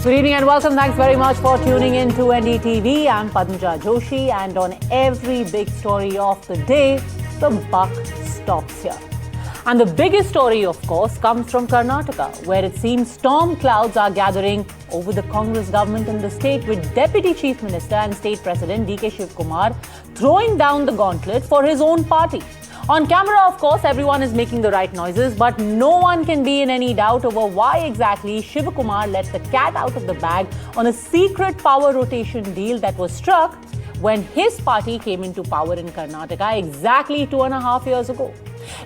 Good evening and welcome. Thanks very much for tuning in to NDTV. I'm Padmaja Joshi, and on every big story of the day, the buck stops here. And the biggest story, of course, comes from Karnataka, where it seems storm clouds are gathering over the Congress government in the state, with Deputy Chief Minister and State President D.K. Shivakumar throwing down the gauntlet for his own party. On camera, of course, everyone is making the right noises, but no one can be in any doubt over why exactly Shivakumar let the cat out of the bag on a secret power rotation deal that was struck when his party came into power in Karnataka exactly 2.5 years ago.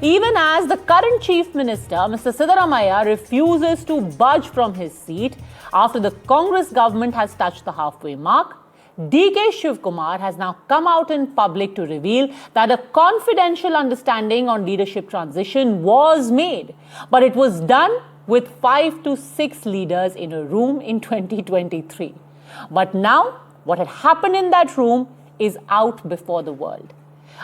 Even as the current Chief Minister, Mr. Siddaramaiah, refuses to budge from his seat after the Congress government has touched the halfway mark, D.K. Shivakumar has now come out in public to reveal that a confidential understanding on leadership transition was made, but it was done with 5 to 6 leaders in a room in 2023. But now, what had happened in that room is out before the world.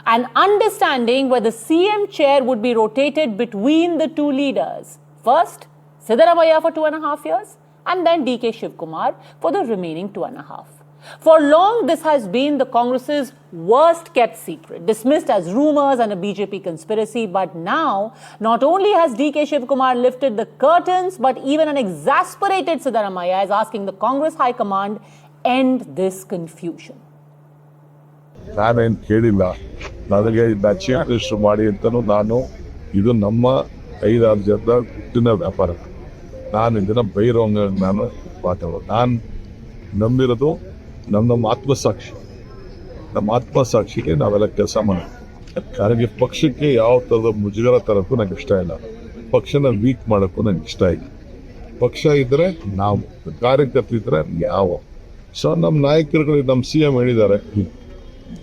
An understanding where the CM chair would be rotated between the two leaders. First, Siddaramaiah for 2.5 years, and then D.K. Shivakumar for the remaining 2.5. For long, this has been the Congress's worst kept secret, dismissed as rumors and a BJP conspiracy. But now, not only has D.K. Shivakumar lifted the curtains, but even an exasperated Siddaramaiah is asking the Congress High Command end this confusion. ನಾನೇನು ಕೇಳಿಲ್ಲ, ನನಗೆ chief minister ಮಾಡಿ ಅಂತಲೂ ನಾನು ಇದು ನಮ್ಮ 5-6 ಜನದ ಹುಟ್ಟಿನ ವ್ಯಾಪಾರ. ನಾನು ಇದನ್ನು ಬೈರೋಂಗ ನಾನು ಮಾತಾಡೋದು. ನಾನು ನಂಬಿರೋದು ನಮ್ಮ ಆತ್ಮಸಾಕ್ಷಿ. ನಮ್ಮ ಆತ್ಮಸಾಕ್ಷಿಗೆ ನಾವೆಲ್ಲ ಕೆಲಸ ಮಾಡೋದು. ನನಗೆ ಪಕ್ಷಕ್ಕೆ ಯಾವ ಥರದ ಮುಜುಗರ ತರೋಕ್ಕೂ ನನಗೆ ಇಷ್ಟ ಇಲ್ಲ. ಪಕ್ಷನ ವೀಕ್ ಮಾಡೋಕ್ಕೂ ನನಗೆ ಇಷ್ಟ ಇಲ್ಲ. ಪಕ್ಷ ಇದ್ದರೆ ನಾವು, ಕಾರ್ಯಕರ್ತರಿದ್ದರೆ ಯಾವ. ಸೊ ನಮ್ಮ ನಾಯಕರುಗಳು, ನಮ್ಮ CM ಹೇಳಿದ್ದಾರೆ,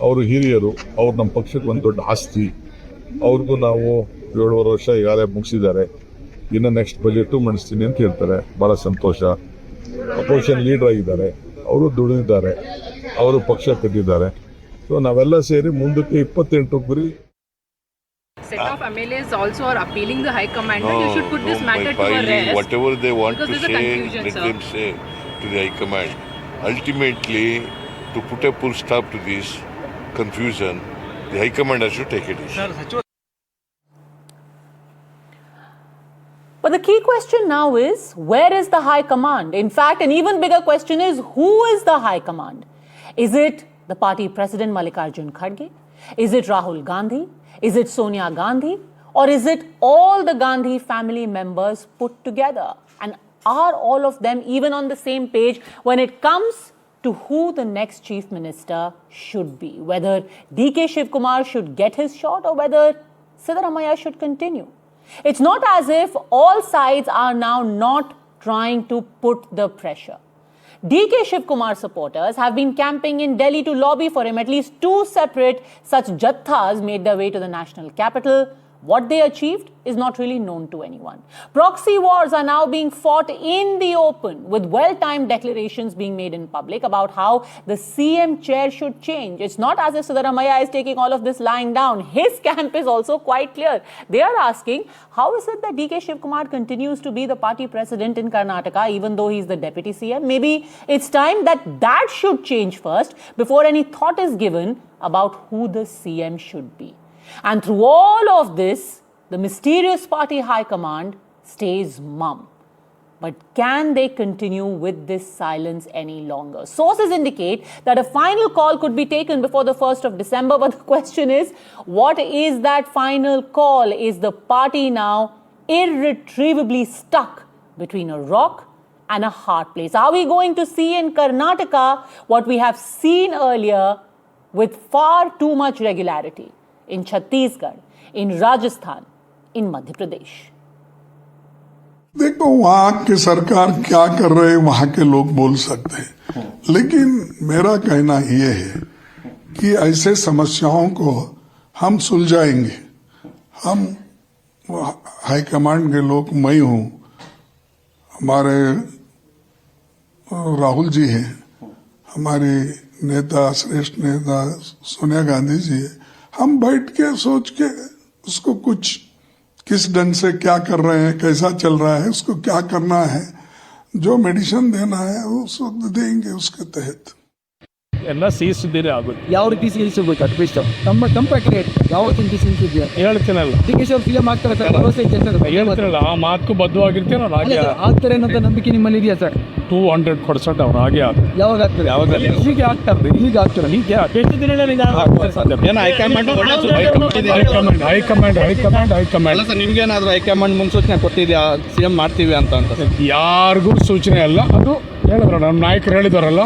ಅವರು ಹಿರಿಯರು, ಅವ್ರು ನಮ್ಮ ಪಕ್ಷಕ್ಕೆ ಒಂದು ದೊಡ್ಡ ಆಸ್ತಿ. ಅವ್ರಿಗೂ ನಾವು 7.5 ವರ್ಷ ಈಗಾಗಲೇ ಮುಗಿಸಿದ್ದಾರೆ. ಇನ್ನು ನೆಕ್ಸ್ಟ್ ಬಜೆಟು ಮಂಡಿಸ್ತೀನಿ ಅಂತ ಹೇಳ್ತಾರೆ. ಭಾಳ ಸಂತೋಷ. ಅಪೋಸಿಷನ್ ಲೀಡರ್ ಆಗಿದ್ದಾರೆ, ಅವರು ದುಡಿದಿದ್ದಾರೆ, ಅವರು ಪಕ್ಷ ಕಟ್ಟಿದ್ದಾರೆ. ಸೊ ನಾವೆಲ್ಲ ಸೇರಿ ಮುಂದಕ್ಕೆ 28 ಗುರಿ. Set of MLAs also are appealing the High Command that you should put this matter to a rest. Whatever they want to say, let sir. them say to the High Command. Ultimately, to put a full stop to this confusion, the High Command has to take it easy. But the key question now is, where is the High Command? In fact, an even bigger question is, who is the High Command? Is it the party president Mallikarjun Kharge? Is it Rahul Gandhi? Is it Sonia Gandhi? Or is it all the Gandhi family members put together? And are all of them even on the same page when it comes to who the next chief minister should be? Whether D.K. Shivakumar should get his shot or whether Siddaramaiah should continue. It's not as if all sides are now not trying to put the pressure. D.K. Shivakumar supporters have been camping in Delhi to lobby for him. At least 2 separate such jathas made their way to the national capital. What they achieved is not really known to anyone. Proxy wars are now being fought in the open, with well-timed declarations being made in public about how the CM chair should change. It's not as if Siddaramaiah is taking all of this lying down. His camp is also quite clear. They are asking, how is it that D.K. Shivakumar continues to be the party president in Karnataka even though he's the deputy CM? Maybe it's time that should change first before any thought is given about who the CM should be. And through all of this, the mysterious party high command stays mum. But can they continue with this silence any longer? Sources indicate that a final call could be taken before the 1st of December. But the question is, what is that final call? Is the party now irretrievably stuck between a rock and a hard place? Are we going to see in Karnataka what we have seen earlier with far too much regularity in Chhattisgarh, in Rajasthan, in Madhya Pradesh? देखो, वहां की सरकार क्या कर रहे हैं वहां के लोग बोल सकते हैं, लेकिन मेरा कहना यह है कि ऐसे समस्याओं को हम सुलझाएंगे. हम हाईकमांड के लोग, मैं हूं, हमारे राहुल जी हैं, हमारे नेता, श्रेष्ठ नेता सोनिया गांधी जी है. हम बैठ के सोच के उसको कुछ किस ढंग से क्या कर रहे हैं, कैसा चल रहा है, उसको क्या करना है, जो मेडिसिन देना है वो सब देंगे उसके तहत। ಎಲ್ಲ ಸಿಹಿಸುದ್ದಿರೇ ಆಗುತ್ತೆ. ಯಾವ ರೀತಿ ಸಿಗಿಸಬೇಕು ಅಟ್ಲೀಸ್ಟ್ ನಮ್ಮ ಕಂಪ್ಯಾಕ್ಟ್ ಯಾವ ರೀತಿ ಸಿಗಿಸಿದ್ಯಾ ಹೇಳ್ತೀನಲ್ಲ, ಸಿಗಿಸೋ ಫಿಲಮ್ ಆಗ್ತಾರೆ ಸರ್, ಭರವಸೆ ಇದೆ ಸರ್, ಹೇಳ್ತೀನಲ್ಲ, ಆ ಮಾತಕ್ಕೂ ಬದ್ಧವಾಗಿರ್ತೀವಿ ನಾವು. ಹಾಗೆ ಆಗ್ತಾರೆ ಅನ್ನೋ ನಂಬಿಕೆ ನಿಮ್ಮಲ್ಲಿ ಇದೆಯಾ ಸರ್? 200% ಅವ್ರು ಹಾಗೆ ಆಗ್ತಾರೆ. ಯಾವಾಗ ಆಗ್ತಾರೆ? ಹೀಗೆ ಆಗ್ತಾರೆ, ಈಗ ಆಗ್ತಾರೆ. ಹೀಗೆ ಎಷ್ಟು ದಿನ ಹೈಕಮಾಂಡ್ ಸರ್ ನಿಮ್ಗೇನಾದ್ರೂ ಹೈಕಮಾಂಡ್ ಮುನ್ಸೂಚನೆ ಕೊಟ್ಟಿದ್ಯಾ ಸಿಎಂ ಮಾಡ್ತೀವಿ ಅಂತ? ಯಾರಿಗೂ ಸೂಚನೆ ಅಲ್ಲ, ಅದು ಹೇಳಿದ್ರು ನಮ್ಮ ನಾಯಕರು ಹೇಳಿದಾರಲ್ಲ,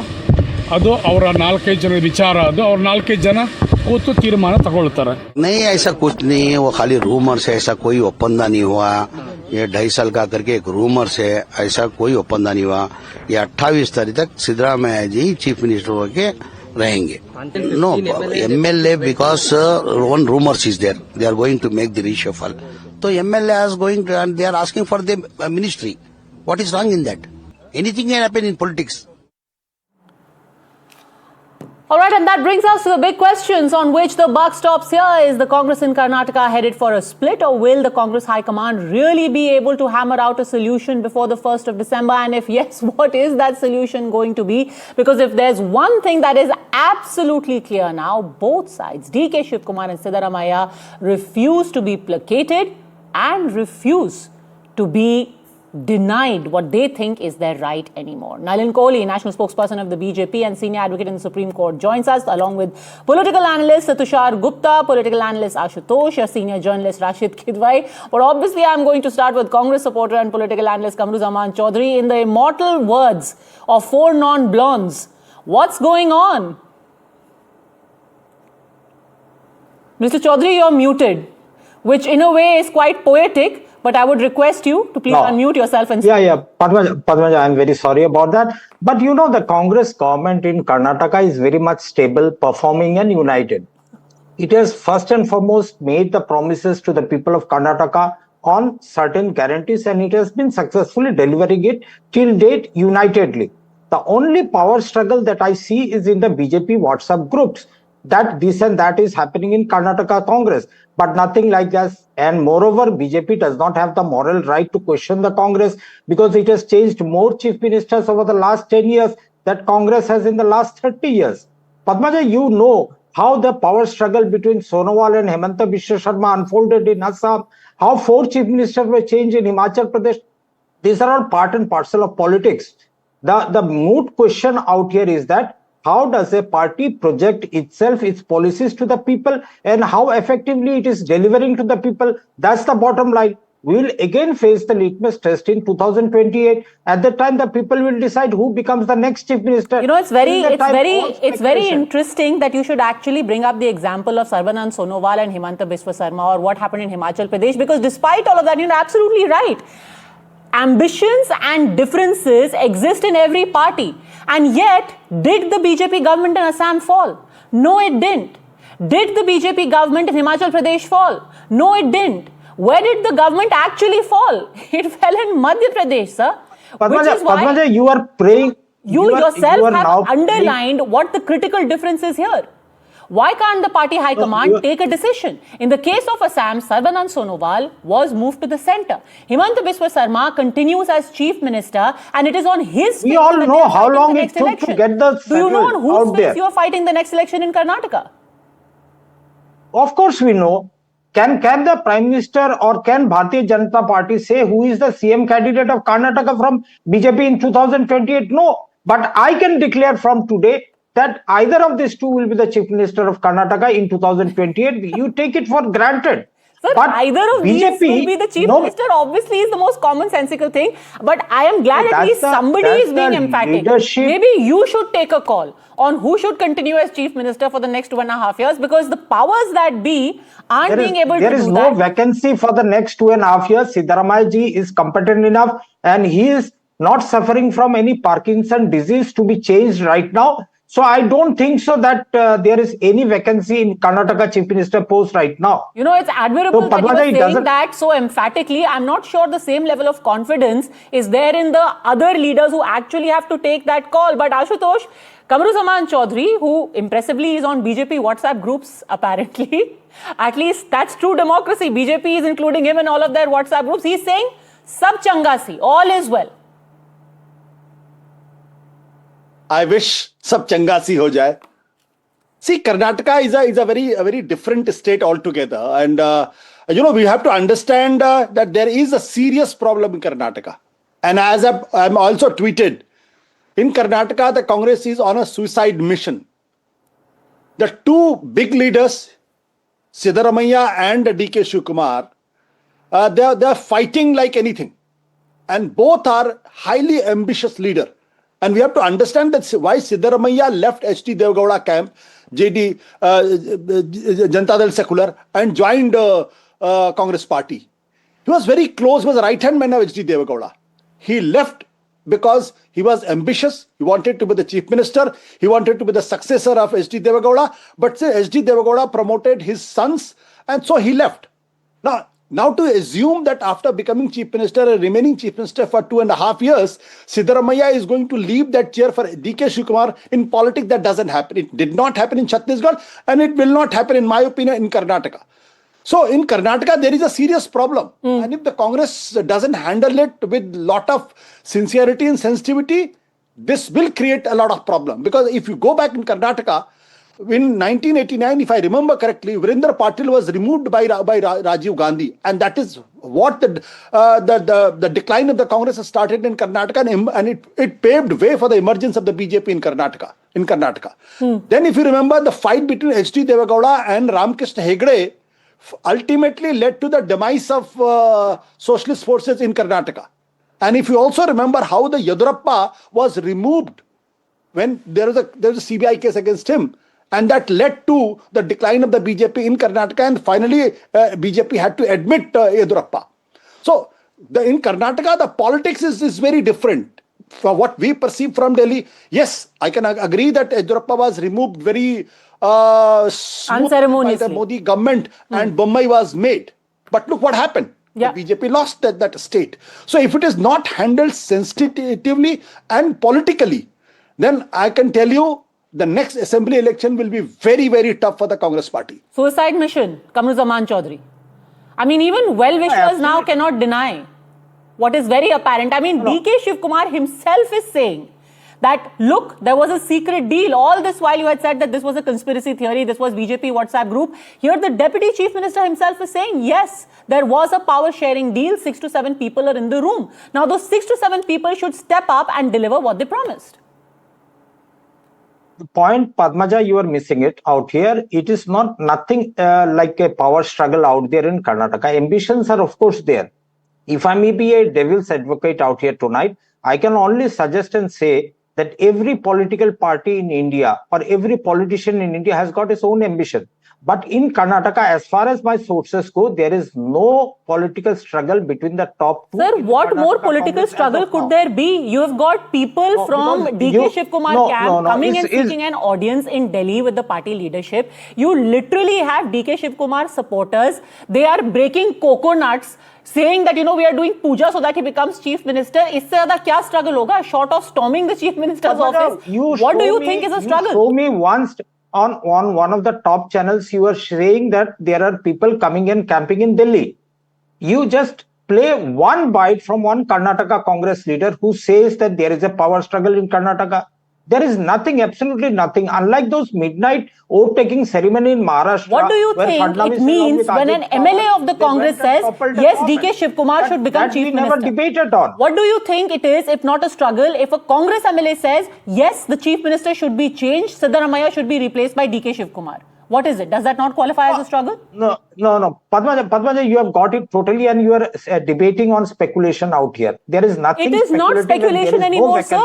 ಅದು ಅವರ 4-5 ಜನ ವಿಚಾರ, ಅದು ಅವ್ರ 4-5 ಜನ ಕೂತು ತೀರ್ಮಾನ ತಗೊಳ್ತಾರೆ. नहीं ऐसा कुछ नहीं है, वो खाली रूमर्स है, ऐसा कोई ओपंदा नहीं हुआ। ये 2.5 साल का करके एक रूमर्स है, ऐसा कोई ओपंदा नहीं हुआ। ये 28 तारीख तक सिद्धरामैया जी चीफ मिनिस्टर होके रहेंगे. No MLA because one rumors is there, they are going to make the reshuffle. So MLA is going to, and they are asking for the ministry. What is wrong in that? Anything can happen in politics. All right, and that brings us to the big questions on which the buck stops here. Is the Congress in Karnataka headed for a split, or will the Congress High Command really be able to hammer out a solution before the 1st of December? And if yes, what is that solution going to be? Because if there's one thing that is absolutely clear now, both sides, DK Shivakumar and Siddaramaiah, refuse to be placated and refuse to be denied what they think is their right anymore. Nalin Kohli, national spokesperson of the BJP and senior advocate in the Supreme Court, joins us along with political analyst Tushar Gupta, political analyst Ashutosh, a senior journalist Rashid Kidwai. But obviously I'm going to start with Congress supporter and political analyst Kamruzaman Chaudhary. In the immortal words of 4 non-blondes, what's going on? Mr. Chaudhary, you're muted, which in a way is quite poetic. But I would request you to please unmute yourself and speak. Yeah. Padmaja, I'm very sorry about that. But you know, the Congress government in Karnataka is very much stable, performing and united. It has first and foremost made the promises to the people of Karnataka on certain guarantees, and it has been successfully delivering it till date unitedly. The only power struggle that I see is in the BJP WhatsApp groups, that this and that is happening in Karnataka Congress, but nothing like that. And moreover, BJP does not have the moral right to question the Congress, because it has changed more chief ministers over the last 10 years that Congress has in the last 30 years. Padmaja, you know how the power struggle between Sonowal and Hemanta Biswa Sharma unfolded in Assam, how 4 chief ministers were changed in Himachal Pradesh. These are all part and parcel of politics. The moot question out here is that how does a party project itself, its policies to the people, and how effectively it is delivering to the people? That's the bottom line. We will again face the litmus test in 2028. At that time, the people will decide who becomes the next chief minister. You know, it's very interesting that you should actually bring up the example of Sarbanand Sonowal and Himanta Biswa Sharma, or what happened in Himachal Pradesh, because despite all of that, you're absolutely right. Ambitions and differences exist in every party. And yet, did the BJP government in Assam fall? No, it didn't. Did the BJP government in Himachal Pradesh fall? No, it didn't. Where did the government actually fall? It fell in Madhya Pradesh, sir. Padmaja, you are praying. You yourself have underlined what the critical difference is here. Why can't the party high command take a decision? In the case of Assam, Sarbanand Sonowal was moved to the center. Himanta Biswa Sharma continues as chief minister, and it is on his We all know how long it took to get the Do you know on whose face you are fighting the next election in Karnataka? Of course we know. Can the Prime Minister or can Bharatiya Janata Party say who is the CM candidate of Karnataka from BJP in 2028? No. But I can declare from today that either of these two will be the Chief Minister of Karnataka in 2028. You take it for granted. Sir, but either of these will be the Chief Minister, obviously, is the most commonsensical thing. But I am glad at least somebody is being emphatic. Maybe you should take a call on who should continue as Chief Minister for the next 2.5 years, because the powers that be aren't being able to do that. There is no vacancy for the next 2.5 years. Siddaramaiah ji is competent enough, and he is not suffering from any Parkinson disease to be changed right now. So I don't think so that there is any vacancy in Karnataka Chief Minister post right now. You know, it's admirable that you are saying that so emphatically. I'm not sure the same level of confidence is there in the other leaders who actually have to take that call. But Ashutosh, Kamruzaman Chaudhary, who impressively is on BJP WhatsApp groups apparently, at least that's true democracy. BJP is including him in all of their WhatsApp groups. He's saying, Sab changa si, all is well. I wish sab changa si ho jaye. See, Karnataka is a very different state altogether, and we have to understand that there is a serious problem in Karnataka. And as I'm also tweeted, in Karnataka, the Congress is on a suicide mission. The two big leaders, Siddaramaiah and DK Shivakumar, they are fighting like anything, and both are highly ambitious leaders. And we have to understand that why Siddaramaiah left H.D. Devagowda camp, JD Janata Dal Secular, and joined Congress party. He was very close, was a right-hand man of H.D. Devagowda. He left because he was ambitious. He wanted to be the chief minister. He wanted to be the successor of H.D. Devagowda. But H.D. Devagowda promoted his sons, and so he left. Now to assume that after becoming chief minister and remaining chief minister for 2.5 years, Siddaramaiah is going to leave that chair for DK Shivakumar in politics, that doesn't happen. It did not happen in Chhattisgarh, and it will not happen, in my opinion, in Karnataka. So in Karnataka, there is a serious problem. And if the Congress doesn't handle it with lot of sincerity and sensitivity, this will create a lot of problem. Because if you go back in Karnataka, in 1989, if I remember correctly, Virendra Patil was removed by Rajiv Gandhi, and that is what the decline of the Congress has started in Karnataka, and it paved way for the emergence of the BJP in Karnataka. Then, if you remember, the fight between H.D. Devagowda and Ramkrishna Hegde ultimately led to the demise of socialist forces in Karnataka. And if you also remember how the Yedurappa was removed when there was a CBI case against him, and that led to the decline of the BJP in Karnataka, and finally BJP had to admit Yedurappa. So in Karnataka, the politics is very different from what we perceive from Delhi. Yes, I can agree that Yedurappa was removed very unceremoniously by the Modi government, and Bombay was made. But look what happened. Yeah. The BJP lost that state. So if it is not handled sensitively and politically, then I can tell you the next assembly election will be very, very tough for the Congress party. Suicide mission, Kamruzaman Chaudhary. I mean, even well-wishers now cannot deny what is very apparent. I mean, DK Shivakumar himself is saying that, look, there was a secret deal. All this while you had said that this was a conspiracy theory, this was BJP WhatsApp group. Here the Deputy Chief Minister himself is saying, yes, there was a power-sharing deal. 6 to 7 people are in the room. Now, those 6 to 7 people should step up and deliver what they promised. The point, Padmaja, you are missing it out here. It is nothing like a power struggle out there in Karnataka. Ambitions are, of course, there. If I may be a devil's advocate out here tonight, I can only suggest and say that every political party in India or every politician in India has got his own ambition. But in Karnataka, as far as my sources go, there is no political struggle between the top two. Sir, what more political struggle could there be? You have got people from DK Shivakumar camp coming and seeking an audience in Delhi with the party leadership. You literally have DK Shivakumar supporters. They are breaking coconuts, saying that, we are doing puja so that he becomes chief minister. Isse zyada kya struggle hoga? Short of storming the chief minister's office. What do you think is a struggle? Show me once on one of the top channels, you are saying that there are people coming and camping in Delhi. You just play one bite from one Karnataka Congress leader who says that there is a power struggle in Karnataka. There is nothing, absolutely nothing. Unlike those midnight oath-taking ceremony in Maharashtra. What do you think it means when an MLA of the Congress says, yes, DK Shivakumar should become chief minister? Never debated on. What do you think it is, if not a struggle, if a Congress MLA says, yes, the chief minister should be changed, Siddaramaiah should be replaced by DK Shivakumar? What is it? Does that not qualify as a struggle? No. Padmaja, you have got it totally, and you are debating on speculation out here. There is nothing. It is not speculation anymore, sir.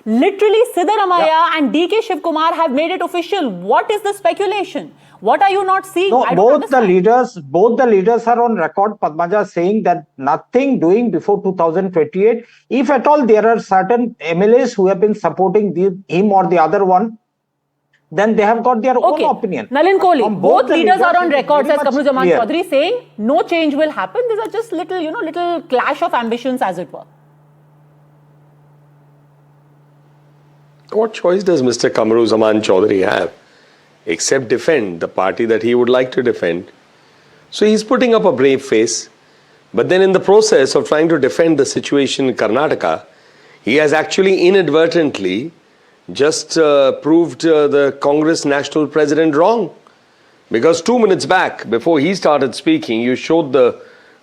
Literally, Siddaramaiah and DK Shivakumar have made it official. What is the speculation? What are you not seeing? No, both the leaders are on record, Padmaja, saying that nothing doing before 2028. If at all there are certain MLAs who have been supporting him or the other one, then they have got their own opinion. Nalin Kohli, both leaders are on record, says Kamruzaman Chaudhary, saying no change will happen. These are just little clash of ambitions, as it were. What choice does Mr. Kamruzaman Chaudhary have except defend the party that he would like to defend? So he's putting up a brave face, but then in the process of trying to defend the situation in Karnataka, he has actually inadvertently just proved the Congress national president wrong. Because 2 minutes back, before he started speaking, you showed the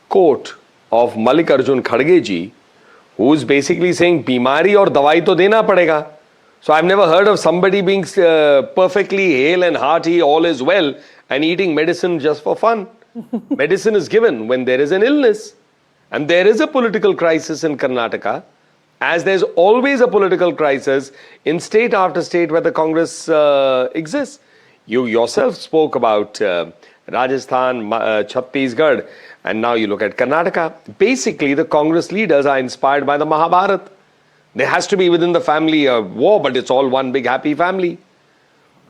quote of Mallikarjun Kharge ji, who is basically saying, "Bimari aur dawai to dena padega." So I've never heard of somebody being perfectly hale and hearty, all is well, and eating medicine just for fun. Medicine is given when there is an illness. And there is a political crisis in Karnataka, as there's always a political crisis in state after state where the Congress exists. You yourself spoke about Rajasthan, Chhattisgarh, and now you look at Karnataka. Basically, the Congress leaders are inspired by the Mahabharata. There has to be within the family a war, but it's all one big happy family.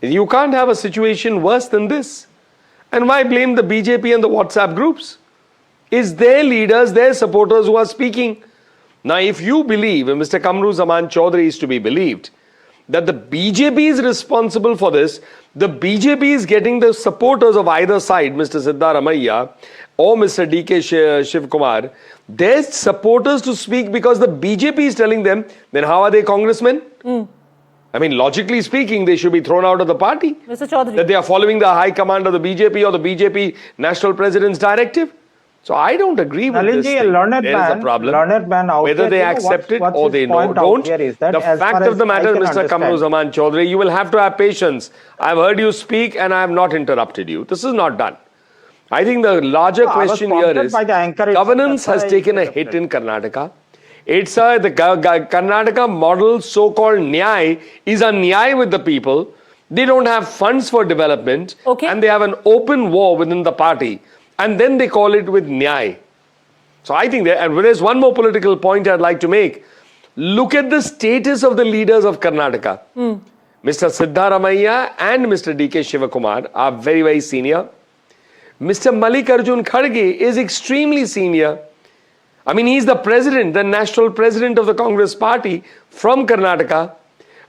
You can't have a situation worse than this. And why blame the BJP and the WhatsApp groups? It's their leaders, their supporters who are speaking. Now, if you believe, and Mr. Kamru Zaman Chaudhary is to be believed, that the BJP is responsible for this, the BJP is getting the supporters of either side, Mr. Siddaramaiah or Mr. DK Shivakumar, their supporters to speak because the BJP is telling them, then how are they congressmen? I mean, logically speaking, they should be thrown out of the party. Mr. Chaudhary. That they are following the high command of the BJP or the BJP national president's directive. So I don't agree with this thing. There is a problem. Whether they accept it or they don't. The fact of the matter, Mr. Kamru Zaman Chaudhary, you will have to have patience. I've heard you speak and I have not interrupted you. This is not done. I think the larger question here is, governance has taken a hit in Karnataka. It's the Karnataka model, so-called Nyay, is a Nyay with the people. They don't have funds for development. And they have an open war within the party. And then they call it with Nyay. So I think and there's one more political point I'd like to make. Look at the status of the leaders of Karnataka. Mr. Siddaramaiah and Mr. DK Shivakumar are very, very senior. Mr. Mallikarjun Kharge is extremely senior. I mean, he's the president, the national president of the Congress party from Karnataka.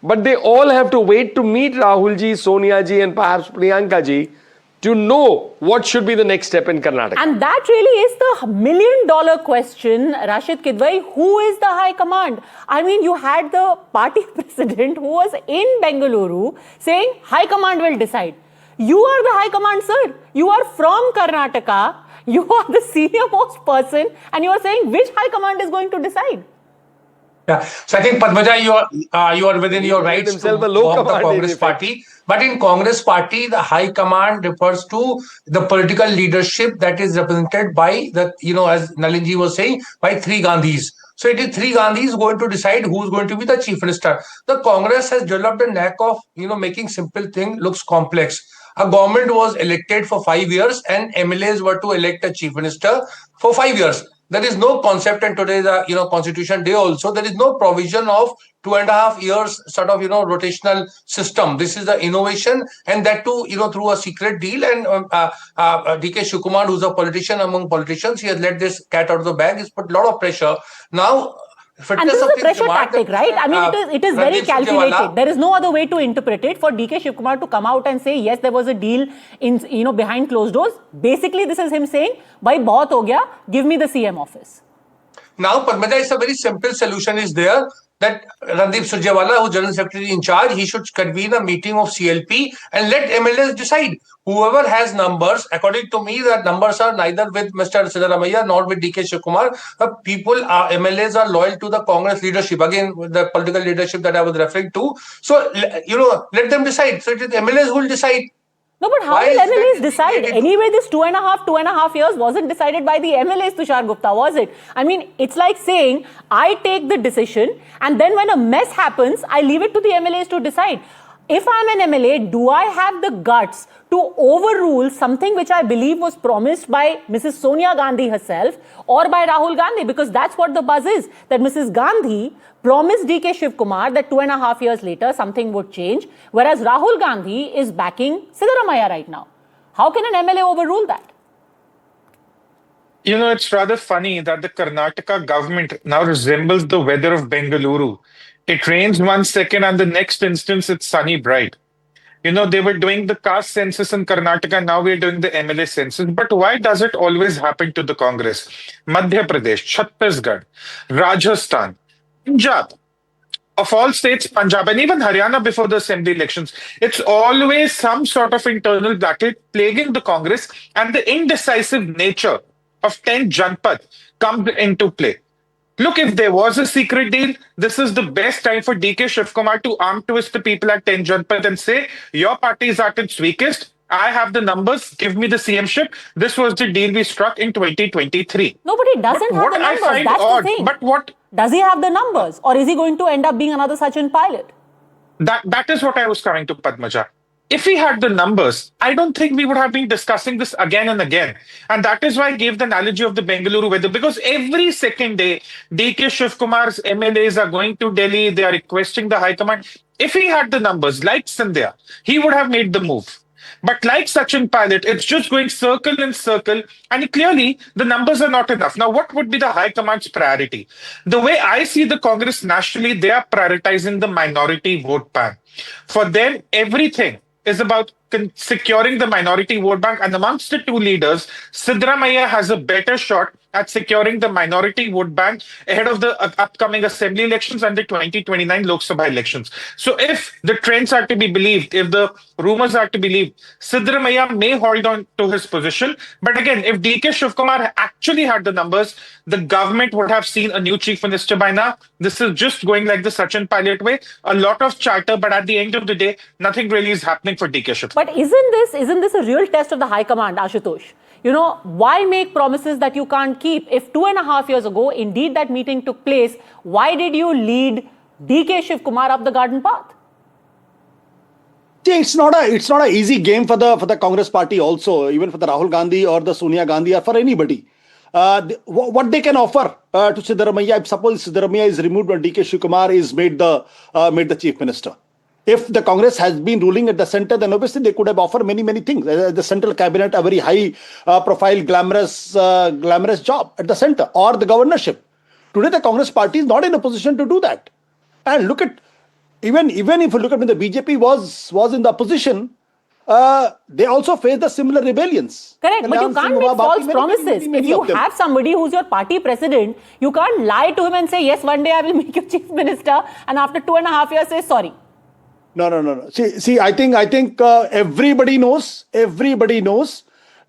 But they all have to wait to meet Rahul ji, Sonia ji, and perhaps Priyanka ji to know what should be the next step in Karnataka. And that really is the million-dollar question, Rashid Kidwai. Who is the high command? I mean, you had the party president who was in Bengaluru saying, high command will decide. You are the high command, sir. You are from Karnataka. You are the senior most person. And you are saying which high command is going to decide. Yeah, so I think Padmaja, you are within your rights to form the Congress party. But in Congress party, the high command refers to the political leadership that is represented by the, as Nalinji was saying, by three Gandhis. So it is three Gandhis going to decide who's going to be the chief minister. The Congress has developed a knack of, making simple thing looks complex. A government was elected for 5 years and MLAs were to elect a chief minister for 5 years. There is no concept, and today the Constitution Day also, there is no provision of 2.5 years sort of rotational system. This is the innovation, and that too through a secret deal. And DK Shivakumar, who's a politician among politicians, he has let this cat out of the bag. He's put a lot of pressure now. And this is a pressure tactic, right? I mean, it is very calculated. There is no other way to interpret it. For DK Shivakumar to come out and say, yes, there was a deal in behind closed doors. Basically, this is him saying, "Bhai, bahut ho gaya. Give me the CM office." Now, Padmaja, it's a very simple solution is there that Randeep Surjewala, who's General Secretary in charge, he should convene a meeting of CLP and let MLAs decide. Whoever has numbers, according to me, that numbers are neither with Mr. Siddaramaiah nor with DK Shivakumar. The people, MLAs are loyal to the Congress leadership. Again, the political leadership that I was referring to. So, let them decide. So it is MLAs who will decide. No, but how will MLAs decide? Anyway, this 2.5 years wasn't decided by the MLAs, Tushar Gupta, was it? I mean, it's like saying, I take the decision and then when a mess happens, I leave it to the MLAs to decide. If I'm an MLA, do I have the guts to overrule something which I believe was promised by Mrs. Sonia Gandhi herself or by Rahul Gandhi? Because that's what the buzz is, that Mrs. Gandhi promised DK Shivakumar that 2.5 years later something would change, whereas Rahul Gandhi is backing Siddaramaiah right now. How can an MLA overrule that? It's rather funny that the Karnataka government now resembles the weather of Bengaluru. It rains 1 second and the next instance it's sunny bright. They were doing the caste census in Karnataka, now we're doing the MLA census. But why does it always happen to the Congress? Madhya Pradesh, Chhattisgarh, Rajasthan, Punjab. of all states, Punjab and even Haryana before the assembly elections, it's always some sort of internal battle plaguing the Congress, and the indecisive nature of 10 Janpad comes into play. Look, if there was a secret deal, this is the best time for DK Shivakumar to arm twist the people at 10 Janpad and say, your party is at its weakest. I have the numbers. Give me the CM-ship. This was the deal we struck in 2023. No, but he doesn't have the numbers. That's the thing. But what does he have the numbers, or is he going to end up being another Sachin pilot? that is what I was coming to, Padmaja. If we had the numbers, I don't think we would have been discussing this again and again. And that is why I gave the analogy of the Bengaluru weather, because every second day, DK Shivakumar's MLAs are going to Delhi, they are requesting the High Command. If he had the numbers, like Sandhya, he would have made the move. But like Sachin Pilot, it's just going circle and circle, and clearly the numbers are not enough. Now, what would be the High Command's priority? The way I see the Congress nationally, they are prioritizing the minority vote bank. For them, everything is about securing the minority vote bank, and amongst the two leaders, Siddaramaiah has a better shot at securing the minority vote bank ahead of the upcoming assembly elections and the 2029 Lok Sabha elections. So if the trends are to be believed, if the rumors are to be believed, Siddaramaiah may hold on to his position. But again, if DK Shivakumar actually had the numbers, the government would have seen a new chief minister by now. This is just going like the Sachin Pilot way. A lot of chatter, but at the end of the day, nothing really is happening for DK Shivakumar. But isn't this a real test of the High Command, Ashutosh? You know, why make promises that you can't keep? If 2.5 years ago, indeed, that meeting took place, why did you lead DK Shivakumar up the garden path? See, it's not a easy game for the Congress party also, even for the Rahul Gandhi or the Sonia Gandhi or for anybody. What they can offer to Siddaramaiah, suppose Siddaramaiah is removed and DK Shivakumar is made the chief minister. If the Congress has been ruling at the center, then obviously they could have offered many things. The central cabinet, a very high profile, glamorous job at the center, or the governorship. Today, the Congress party is not in a position to do that. And look at, even if you look at when the BJP was in the opposition, they also faced the similar rebellions. Correct, but you can't make false promises. If you have somebody who's your party president, you can't lie to him and say, yes, one day I will make you chief minister, and after 2.5 years say sorry. No. See, I think everybody knows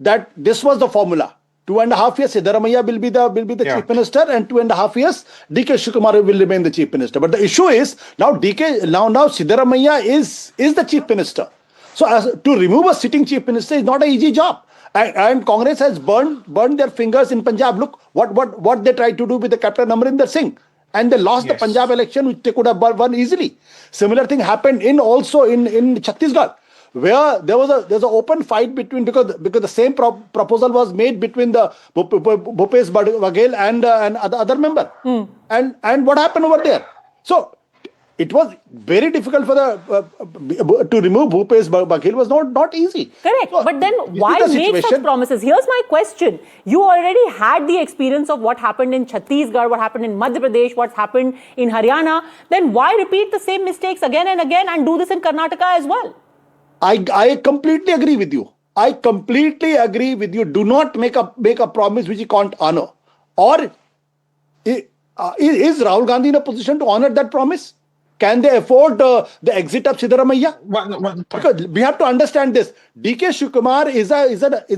that this was the formula. 2.5 years, Siddaramaiah will be the chief minister, and 2.5 years, DK Shivakumar will remain the chief minister. But the issue is now Siddaramaiah is the chief minister. So to remove a sitting chief minister is not an easy job. And Congress has burned their fingers in Punjab. Look what they tried to do with the Captain Amrinder Singh. And they lost the Punjab election, which they could have won easily. Similar thing happened in Chhattisgarh, where there's an open fight between, because the same proposal was made between the Bhupesh Baghel and other member. And what happened over there? So it was very difficult for to remove Bhupesh Baghel was not easy. Correct. So, but then why make such promises? Here's my question. You already had the experience of what happened in Chhattisgarh, what happened in Madhya Pradesh, what's happened in Haryana. Then why repeat the same mistakes again and again and do this in Karnataka as well? I completely agree with you. Do not make a promise which you can't honor. Or is Rahul Gandhi in a position to honor that promise? Can they afford the exit of Siddaramaiah? Because we have to understand this. DK Shivakumar is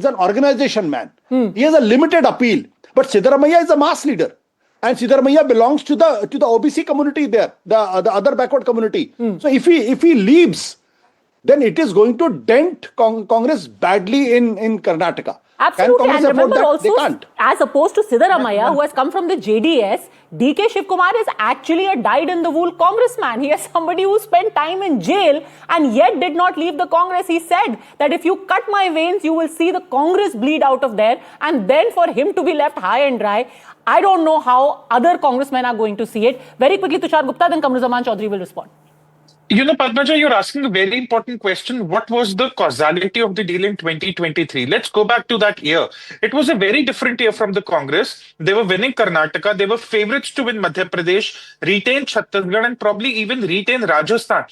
an organization man. He has a limited appeal. But Siddaramaiah is a mass leader. And Siddaramaiah belongs to the OBC community there, the other backward community. So if he leaves, then it is going to dent Congress badly in Karnataka. Absolutely, and remember also, as opposed to Siddaramaiah, who has come from the JDS, DK Shivakumar is actually a dyed-in-the-wool congressman. He is somebody who spent time in jail and yet did not leave the Congress. He said that if you cut my veins, you will see the Congress bleed out of there. And then for him to be left high and dry, I don't know how other congressmen are going to see it. Very quickly, Tushar Gupta, then Kamruzaman Chaudhary will respond. You know, Padmaja, you're asking a very important question. What was the causality of the deal in 2023? Let's go back to that year. It was a very different year from the Congress. They were winning Karnataka. They were favorites to win Madhya Pradesh, retain Chhattisgarh, and probably even retain Rajasthan.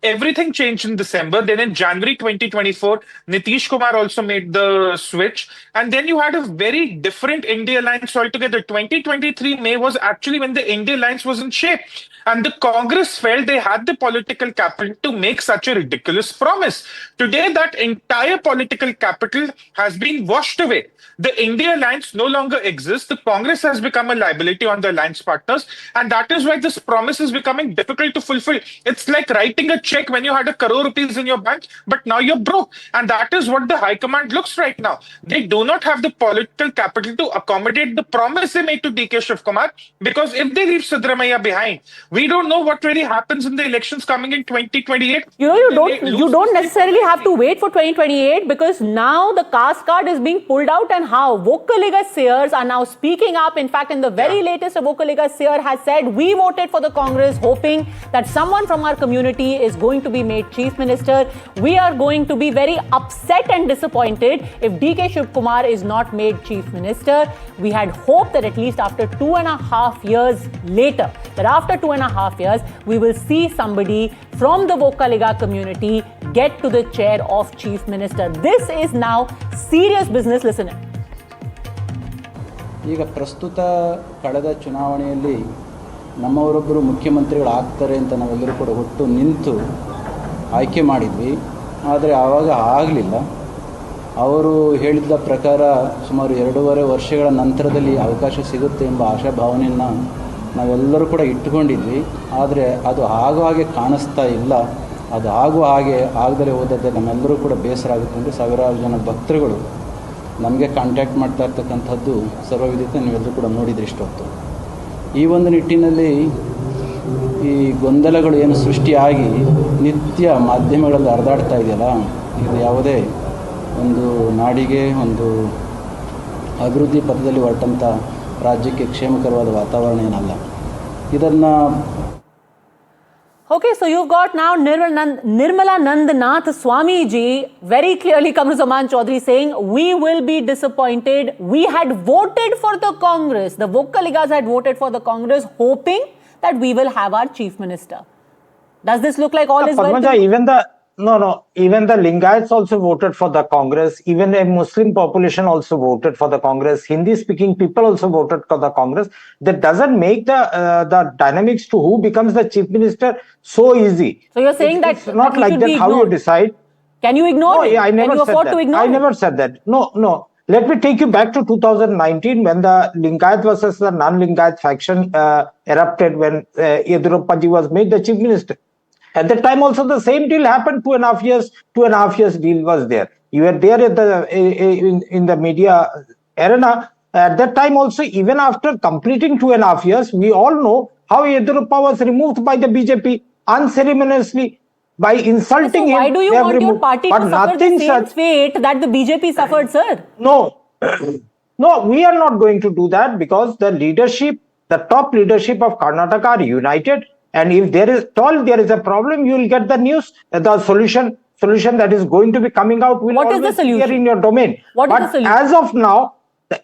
Everything changed in December. Then in January 2024, Nitish Kumar also made the switch. And then you had a very different India alliance altogether. 2023 May was actually when the India alliance was in shape. And the Congress felt they had the political capital to make such a ridiculous promise. Today, that entire political capital has been washed away. The India alliance no longer exists. The Congress has become a liability on the alliance partners. And that is why this promise is becoming difficult to fulfill. It's like writing a check when you had ₹1 crore in your bank, but now you're broke. And that is what the High Command looks right now. They do not have the political capital to accommodate the promise they made to DK Shivakumar, because if they leave Siddaramaiah behind, we don't know what really happens in the elections coming in 2028. You don't necessarily have to wait for 2028, because now the caste card is being pulled out, and how Vokkaliga seers are now speaking up. In fact, in the very latest, a Vokkaliga seer has said, we voted for the Congress hoping that someone from our community is going to be made Chief Minister. We are going to be very upset and disappointed if DK Shivakumar is not made Chief Minister. We had hoped that at least after 2.5 years later, that after 2.5 years, we will see somebody from the Vokkaliga community get to the chair of Chief Minister. This is now serious business. Listen in. ಈಗ ಪ್ರಸ್ತುತ ಕಳೆದ ಚುನಾವಣೆಯಲ್ಲಿ ನಮ್ಮವರೊಬ್ಬರು ಮುಖ್ಯಮಂತ್ರಿಗಳಾಗ್ತಾರೆ ಅಂತ ನಾವೆಲ್ಲರೂ ಕೂಡ ಒಟ್ಟು ನಿಂತು ಆಯ್ಕೆ ಮಾಡಿದ್ವಿ. ಆದರೆ ಆವಾಗ ಆಗಲಿಲ್ಲ. ಅವರು ಹೇಳಿದ ಪ್ರಕಾರ ಸುಮಾರು 2.5 ವರ್ಷಗಳ ನಂತರದಲ್ಲಿ ಅವಕಾಶ ಸಿಗುತ್ತೆ ಎಂಬ ಆಶಾಭಾವನೆಯನ್ನು ನಾವೆಲ್ಲರೂ ಕೂಡ ಇಟ್ಟುಕೊಂಡಿದ್ವಿ. ಆದರೆ ಅದು ಆಗೋ ಹಾಗೆ ಕಾಣಿಸ್ತಾ ಇಲ್ಲ. ಅದು ಆಗುವ ಹಾಗೆ ಆಗದಲೇ ಹೋದದ್ದೇ ನಮ್ಮೆಲ್ಲರೂ ಕೂಡ ಬೇಸರ ಆಗುತ್ತೆ ಅಂದರೆ ಸಾವಿರಾರು ಜನ ಭಕ್ತರುಗಳು ನಮಗೆ ಕಾಂಟ್ಯಾಕ್ಟ್ ಮಾಡ್ತಾ ಇರ್ತಕ್ಕಂಥದ್ದು ಸರ್ವವಿದಿತ, ನೀವೆಲ್ಲರೂ ಕೂಡ ನೋಡಿದ್ರಿ ಇಷ್ಟೊತ್ತು. ಈ ಒಂದು ನಿಟ್ಟಿನಲ್ಲಿ ಈ ಗೊಂದಲಗಳು ಏನು ಸೃಷ್ಟಿಯಾಗಿ ನಿತ್ಯ ಮಾಧ್ಯಮಗಳಲ್ಲಿ ಹರಿದಾಡ್ತಾ ಇದೆಯಲ್ಲ, ಇದು ಯಾವುದೇ ಒಂದು ನಾಡಿಗೆ ಒಂದು ಅಭಿವೃದ್ಧಿ ಪಥದಲ್ಲಿ ಹೊರಟಂಥ ರಾಜ್ಯಕ್ಕೆ ಕ್ಷೇಮಕರವಾದ ವಾತಾವರಣ ಏನಲ್ಲ. ಇದನ್ನು Okay, so you've got now Nirmala Nandnath Swamiji very clearly, Kamruzaman Chaudhary, saying we will be disappointed. We had voted for the Congress. The Vokkaligas had voted for the Congress, hoping that we will have our Chief Minister. Does this look like all is well? Even the Lingayats also voted for the Congress. Even a Muslim population also voted for the Congress. Hindi-speaking people also voted for the Congress. That doesn't make the dynamics to who becomes the Chief Minister so easy. So you're saying that it's not like that how you decide. Can you ignore it? I never said that. I never said that. No. Let me take you back to 2019 when the Lingayat versus the non-Lingayat faction erupted when Yediyurappa was made the Chief Minister. At that time also the same deal happened. 2.5 years deal was there. You were there at in the media arena. At that time also, even after completing 2.5 years, we all know how Yediyurappa was removed by the BJP unceremoniously by insulting him. Why do you want your party to suffer the same fate that the BJP suffered, sir? No, we are not going to do that, because the leadership, the top leadership of Karnataka are united. And if there is a problem, you will get the news, the solution that is going to be coming out will always appear in your domain. What is the solution?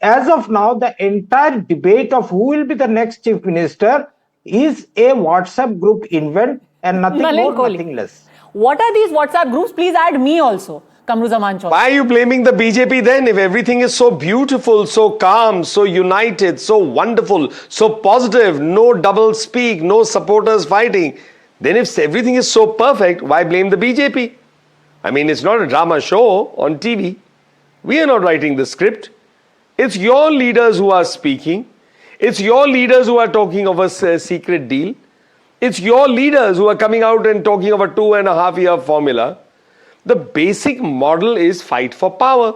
As of now, the entire debate of who will be the next Chief Minister is a WhatsApp group invent and nothing more, nothing less. What are these WhatsApp groups? Please add me also. Kamruzaman Chaudhary. Why are you blaming the BJP then, if everything is so beautiful, so calm, so united, so wonderful, so positive, no double speak, no supporters fighting? Then if everything is so perfect, why blame the BJP? I mean, it's not a drama show on TV. We are not writing the script. It's your leaders who are speaking. It's your leaders who are talking of a secret deal. It's your leaders who are coming out and talking of a 2.5-year formula. The basic model is fight for power.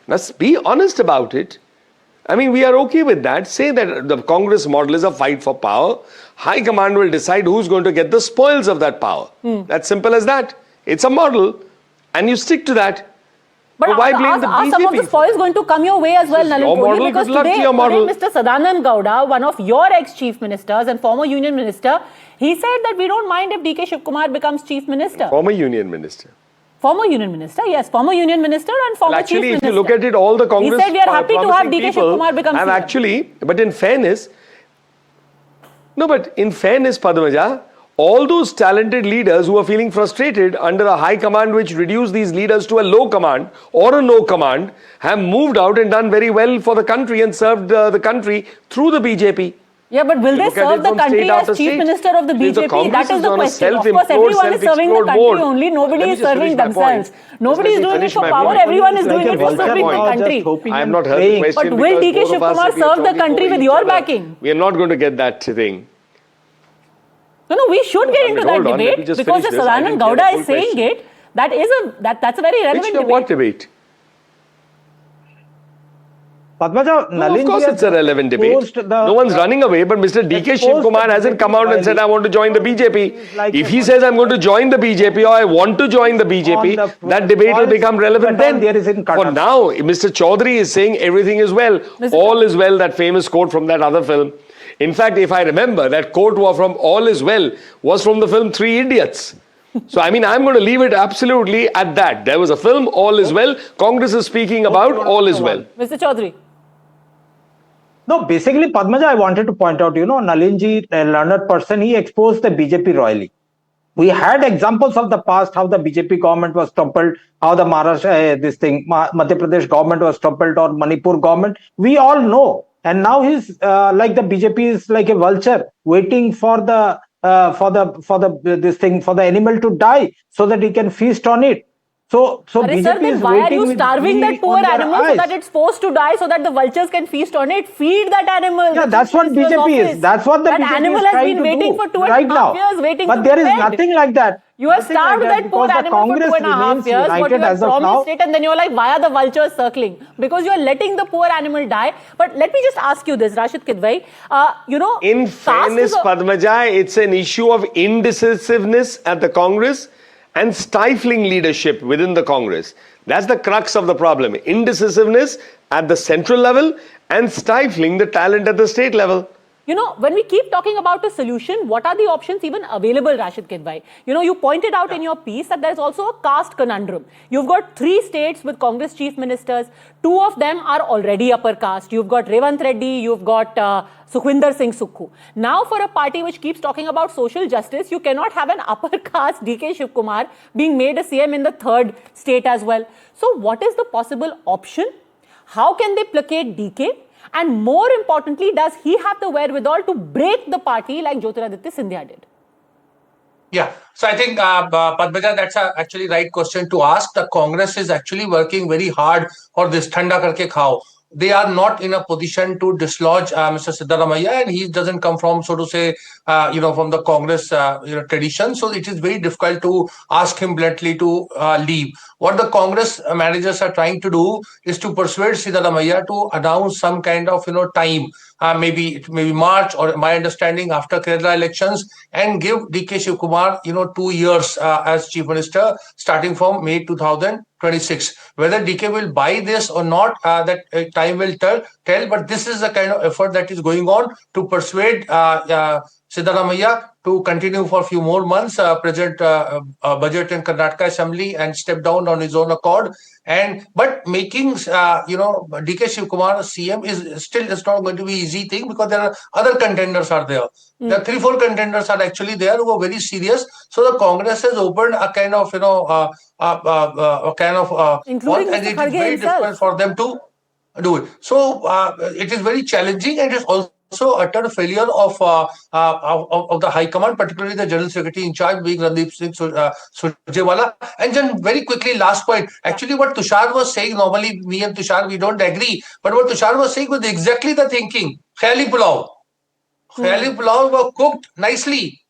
Now, be honest about it. I mean, we are okay with that. Say that the Congress model is a fight for power. High Command will decide who's going to get the spoils of that power. That's simple as that. It's a model, and you stick to that. But why blame the BJP? Are some of the spoils going to come your way as well, Nalin Kohli? Because today, Mr. Sadanand Gowda, one of your ex-chief ministers and former union minister, he said that we don't mind if DK Shivakumar becomes chief minister. Former union minister. Former union minister, yes, former union minister and former chief minister. Actually, if you look at it, all the Congress he said we are happy to have DK Shivakumar become CM. But in fairness, Padmaja, all those talented leaders who are feeling frustrated under a high command which reduced these leaders to a low command or a no command have moved out and done very well for the country and served the country through the BJP. Yeah, but will they serve the country as Chief Minister of the BJP? That is the question. Of course, everyone is serving the country only. Nobody is serving themselves. Nobody is doing it for power. Everyone is doing it for serving the country. I have not heard the question. But will DK Shivakumar serve the country with your backing? We are not going to get that thing. No, we should get into that debate because the Sadanand Gowda is saying it. That's a very relevant debate. What debate? Padmaja, Of course it's a relevant debate. No one's running away, but Mr. DK Shivakumar hasn't come out and said, I want to join the BJP. If he says, I'm going to join the BJP or I want to join the BJP, that debate will become relevant then. For now, Mr. Chaudhary is saying everything is well. All is well, that famous quote from that other film. In fact, if I remember, that quote from All is Well was from the film Three Idiots. So, I mean, I'm going to leave it absolutely at that. There was a film, All is Well. Congress is speaking about All is Well. Mr. Chaudhary. No, basically, Padmaja, I wanted to point out, Nalinji, a learned person, he exposed the BJP royally. We had examples of the past, how the BJP government was toppled, how the Madhya Pradesh government was toppled, or Manipur government. We all know. And now he's like the BJP is like a vulture waiting for the animal to die so that he can feast on it. So BJP sir, then why are you starving that poor animal so that it's forced to die so that the vultures can feast on it? Feed that animal. Yeah, that's what BJP is. That's what the BJP animal is has been waiting for 2.5 years, waiting but to there be is fed. nothing like that. You have starved that poor animal for 2.5 years, but you have promised it, and then you're like, why are the vultures circling? Because you're letting the poor animal die. But let me just ask you this, Rashid Kidwai. In fairness, Padmaja, it's an issue of indecisiveness at the Congress and stifling leadership within the Congress. That's the crux of the problem. Indecisiveness at the central level and stifling the talent at the state level. When we keep talking about a solution, what are the options even available, Rashid Kidwai? You pointed out in your piece that there is also a caste conundrum. You've got 3 states with Congress chief ministers. 2 of them are already upper caste. You've got Revant Reddy, you've got Sukhwinder Singh Sukhu. Now, for a party which keeps talking about social justice, you cannot have an upper caste DK Shivakumar being made a CM in the 3rd state as well. So, what is the possible option? How can they placate DK? And more importantly, does he have the wherewithal to break the party like Jyotiraditya Scindia did? Yeah, so I think, Padmaja, that's actually right question to ask. The Congress is actually working very hard for this Thanda Karke Khao. They are not in a position to dislodge Mr. Siddaramaiah, and he doesn't come from, so to say, from the Congress tradition. So it is very difficult to ask him bluntly to leave. What the Congress managers are trying to do is to persuade Siddaramaiah to announce some kind of time, maybe March, or my understanding after Kerala elections, and give DK Shivakumar 2 years as Chief Minister starting from May 2026. Whether DK will buy this or not, that time will tell. But this is the kind of effort that is going on to persuade Siddaramaiah to continue for a few more months, present budget in Karnataka Assembly, and step down on his own accord. But making DK Shivakumar CM is not going to be an easy thing, because there are other contenders are there. There are 3-4 contenders are actually there who are very serious. So the Congress has opened a kind of including and it Mr. is very difficult for them to do it. So it is very challenging, and it is also utter failure of the High Command, particularly the General Secretary in charge being Randeep Singh Surjewala. And then very quickly, last point, actually what Tushar was saying, normally me and Tushar, we don't agree, but what Tushar was saying was exactly the thinking. Khayali pulao. Khayali pulao were cooked nicely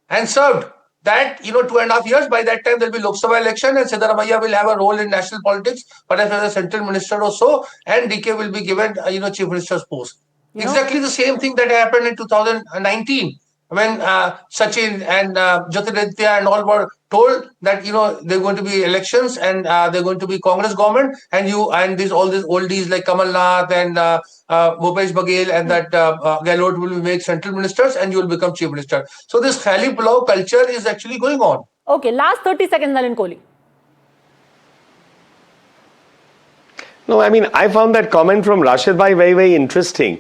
and served. That 2.5 years, by that time there will be Lok Sabha election, and Siddaramaiah will have a role in national politics, perhaps as a central minister or so, and DK will be given chief minister's post. Exactly the same thing that happened in 2019 when Sachin and Jyotiraditya and all were told that they're going to be elections and they're going to be Congress government, and all these oldies like Kamal Nath and Bhupesh Baghel and that Gehlot will be made central ministers, and you will become chief minister. So this Khayali Pulao culture is actually going on. Okay, last 30 seconds, Nalin Kohli. No, I mean, I found that comment from Rashid Bhai very, very interesting.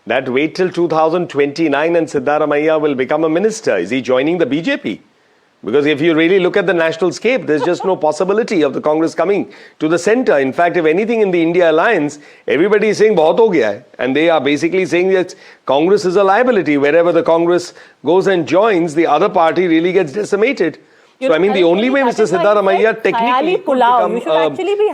that wait till 2029 and Siddaramaiah will become a minister. Is he joining the BJP? Because if you really look at the national scape, there's just no possibility of the Congress coming to the center. In fact, if anything in the India alliance, everybody is saying bahut ho gaya hai. And they are basically saying that Congress is a liability. Wherever the Congress goes and joins, the other party really gets decimated. So, I mean, the only way Mr. Siddaramaiah technically could become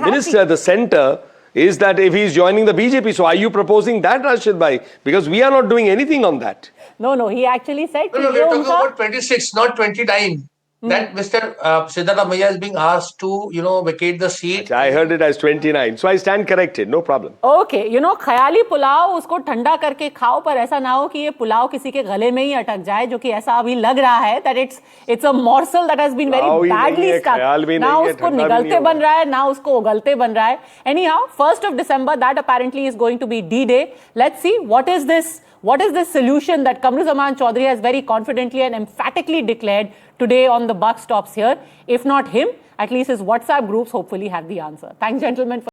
minister at the center is that if he's joining the BJP. So, are you proposing that, Rashid Bhai? Because we are not doing anything on that. No, he actually said... No, we're talking about 26, not 29. That Mr. Siddaramaiah is being asked to, vacate the seat. I heard it as 29. So I stand corrected. No problem. Okay. ख्याली पुलाव उसको ठंडा करके खाओ पर ऐसा ना हो कि ये पुलाव किसी के गले में ही अटक जाए जो कि ऐसा अभी लग रहा है that it's a morsel that has been very badly stuck. ना उसको निगलते बन रहा है ना उसको उगलते बन रहा है. Anyhow, 1st of December that apparently is going to be D-Day. Let's see what is this solution that Kamruzaman Chaudhary has very confidently and emphatically declared today on the buck stops here. If not him, at least his WhatsApp groups hopefully have the answer. Thanks, gentlemen.